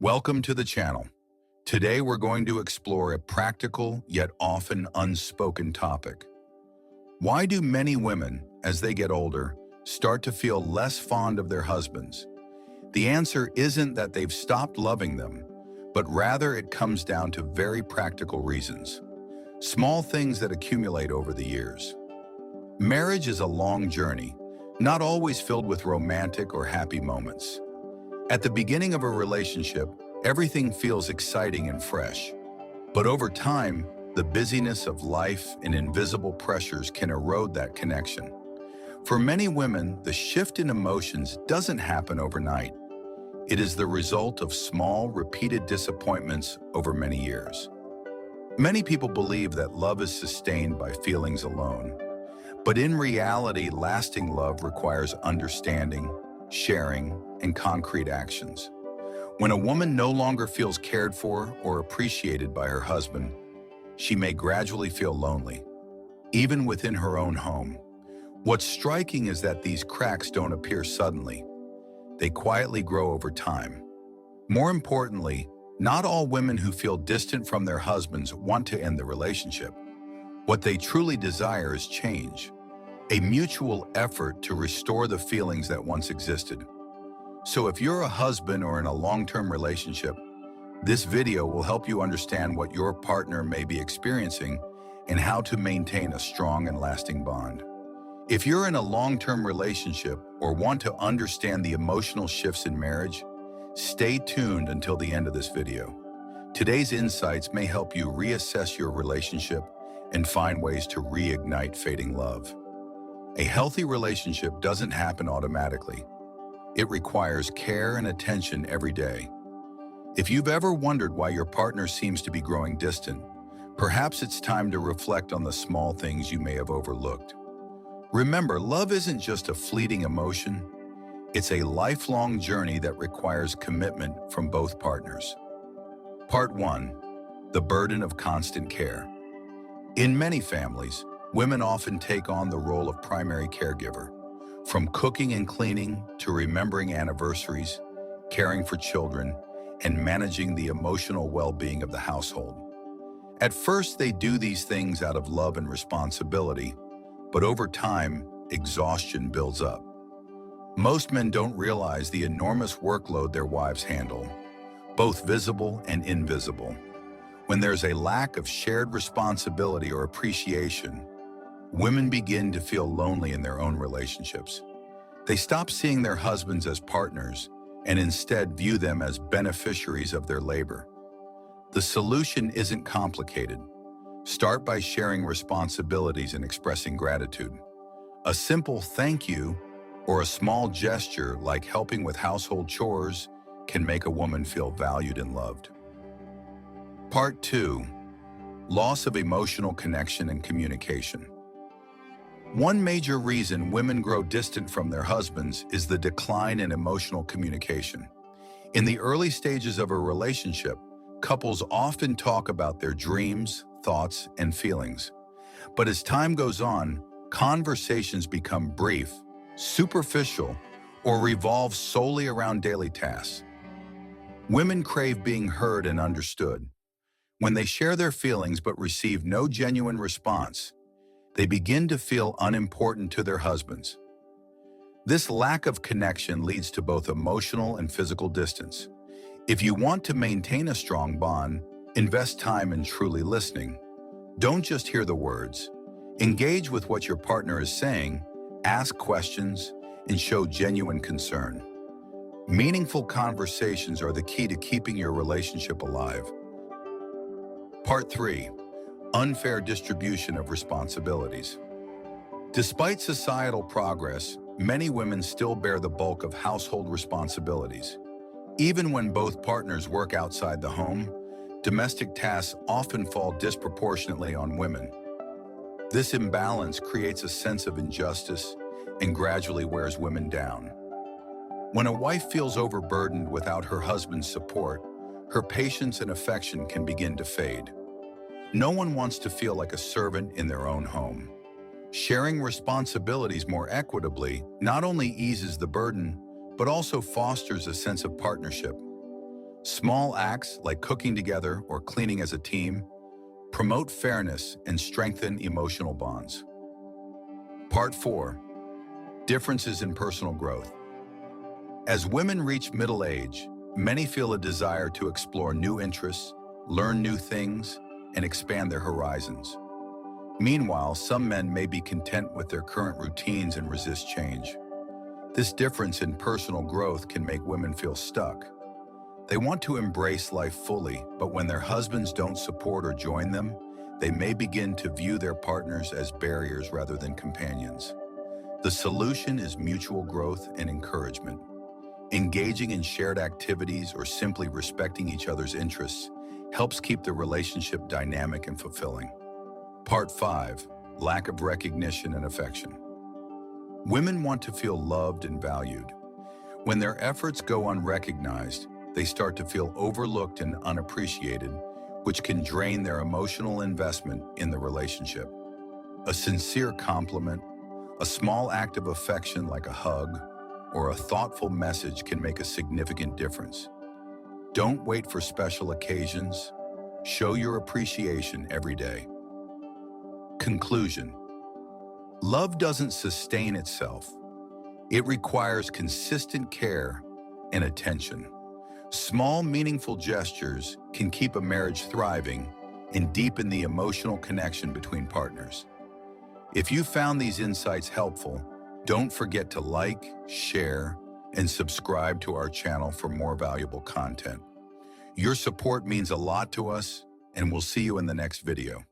Welcome to the channel. Today we're going to explore a practical yet often unspoken topic. Why do many women, as they get older, start to feel less fond of their husbands? The answer isn't that they've stopped loving them, but rather it comes down to very practical reasons. Small things that accumulate over the years. Marriage is a long journey, not always filled with romantic or happy moments. At the beginning of a relationship, everything feels exciting and fresh. But over time, the busyness of life and invisible pressures can erode that connection. For many women, the shift in emotions doesn't happen overnight. It is the result of small, repeated disappointments over many years. Many people believe that love is sustained by feelings alone. But in reality, lasting love requires understanding, sharing, and concrete actions. When a woman no longer feels cared for or appreciated by her husband, she may gradually feel lonely, even within her own home. What's striking is that these cracks don't appear suddenly. They quietly grow over time. More importantly, not all women who feel distant from their husbands want to end the relationship. What they truly desire is change, a mutual effort to restore the feelings that once existed. So if you're a husband or in a long-term relationship, this video will help you understand what your partner may be experiencing and how to maintain a strong and lasting bond. If you're in a long-term relationship or want to understand the emotional shifts in marriage, stay tuned until the end of this video. Today's insights may help you reassess your relationship and find ways to reignite fading love. A healthy relationship doesn't happen automatically. It requires care and attention every day. If you've ever wondered why your partner seems to be growing distant, perhaps it's time to reflect on the small things you may have overlooked. Remember, love isn't just a fleeting emotion. It's a lifelong journey that requires commitment from both partners. Part 1. The burden of constant care. In many families, women often take on the role of primary caregiver. From cooking and cleaning to remembering anniversaries, caring for children, and managing the emotional well-being of the household. At first, they do these things out of love and responsibility, but over time, exhaustion builds up. Most men don't realize the enormous workload their wives handle, both visible and invisible. When there's a lack of shared responsibility or appreciation, women begin to feel lonely in their own relationships. They stop seeing their husbands as partners and instead view them as beneficiaries of their labor. The solution isn't complicated. Start by sharing responsibilities and expressing gratitude. A simple thank you or a small gesture like helping with household chores can make a woman feel valued and loved. Part 2. Loss of emotional connection and communication. One major reason women grow distant from their husbands is the decline in emotional communication. In the early stages of a relationship, couples often talk about their dreams, thoughts, and feelings. But as time goes on, conversations become brief, superficial, or revolve solely around daily tasks. Women crave being heard and understood. When they share their feelings but receive no genuine response, they begin to feel unimportant to their husbands. This lack of connection leads to both emotional and physical distance. If you want to maintain a strong bond, invest time in truly listening. Don't just hear the words. Engage with what your partner is saying, ask questions, and show genuine concern. Meaningful conversations are the key to keeping your relationship alive. Part 3. Unfair distribution of responsibilities. Despite societal progress, many women still bear the bulk of household responsibilities. Even when both partners work outside the home, domestic tasks often fall disproportionately on women. This imbalance creates a sense of injustice and gradually wears women down. When a wife feels overburdened without her husband's support, her patience and affection can begin to fade. No one wants to feel like a servant in their own home. Sharing responsibilities more equitably not only eases the burden, but also fosters a sense of partnership. Small acts like cooking together or cleaning as a team promote fairness and strengthen emotional bonds. Part 4. Differences in personal growth. As women reach middle age, many feel a desire to explore new interests, learn new things, and expand their horizons. Meanwhile, some men may be content with their current routines and resist change. This difference in personal growth can make women feel stuck. They want to embrace life fully, but when their husbands don't support or join them, they may begin to view their partners as barriers rather than companions. The solution is mutual growth and encouragement. Engaging in shared activities or simply respecting each other's interests helps keep the relationship dynamic and fulfilling. Part 5. Lack of recognition and affection. Women want to feel loved and valued. When their efforts go unrecognized, they start to feel overlooked and unappreciated, which can drain their emotional investment in the relationship. A sincere compliment, a small act of affection like a hug, or a thoughtful message can make a significant difference. Don't wait for special occasions. Show your appreciation every day. Conclusion. Love doesn't sustain itself. It requires consistent care and attention. Small, meaningful gestures can keep a marriage thriving and deepen the emotional connection between partners. If you found these insights helpful, don't forget to like, share, and subscribe to our channel for more valuable content. Your support means a lot to us, and we'll see you in the next video.